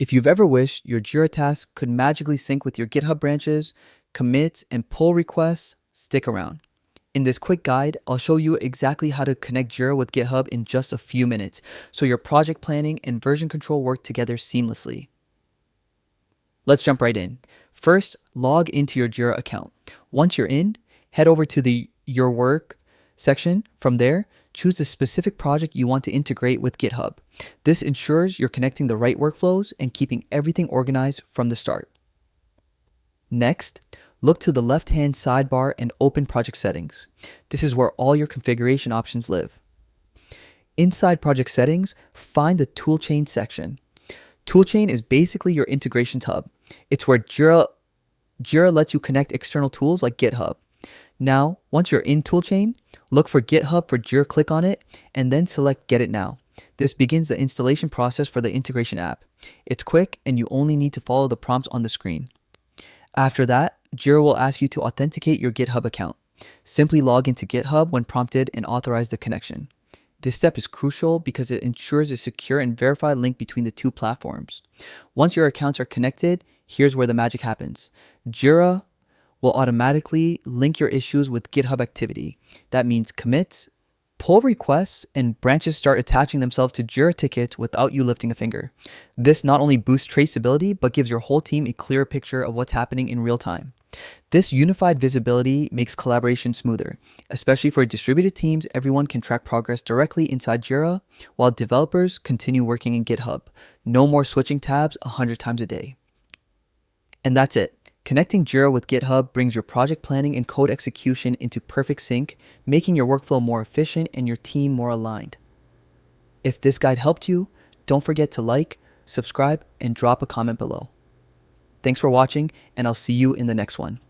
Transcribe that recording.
If you've ever wished your Jira tasks could magically sync with your GitHub branches, commits, and pull requests, stick around. In this quick guide, I'll show you exactly how to connect Jira with GitHub in just a few minutes, so your project planning and version control work together seamlessly. Let's jump right in. First, log into your Jira account. Once you're in, head over to the Your Work section. From there, choose the specific project you want to integrate with GitHub. This ensures you're connecting the right workflows and keeping everything organized from the start. Next, look to the left-hand sidebar and open Project Settings. This is where all your configuration options live. Inside Project Settings, find the Toolchain section. Toolchain is basically your integrations hub. It's where Jira lets you connect external tools like GitHub. Now, once you're in Toolchain, look for GitHub for Jira, click on it, and then select Get It Now. This begins the installation process for the integration app. It's quick, and you only need to follow the prompts on the screen. After that, Jira will ask you to authenticate your GitHub account. Simply log into GitHub when prompted and authorize the connection. This step is crucial because it ensures a secure and verified link between the two platforms. Once your accounts are connected, here's where the magic happens. Jira will automatically link your issues with GitHub activity. That means commits, pull requests, and branches start attaching themselves to Jira tickets without you lifting a finger. This not only boosts traceability, but gives your whole team a clear picture of what's happening in real time. This unified visibility makes collaboration smoother, especially for distributed teams. Everyone can track progress directly inside Jira, while developers continue working in GitHub. No more switching tabs 100 times a day. And that's it. Connecting Jira with GitHub brings your project planning and code execution into perfect sync, making your workflow more efficient and your team more aligned. If this guide helped you, don't forget to like, subscribe, and drop a comment below. Thanks for watching, and I'll see you in the next one.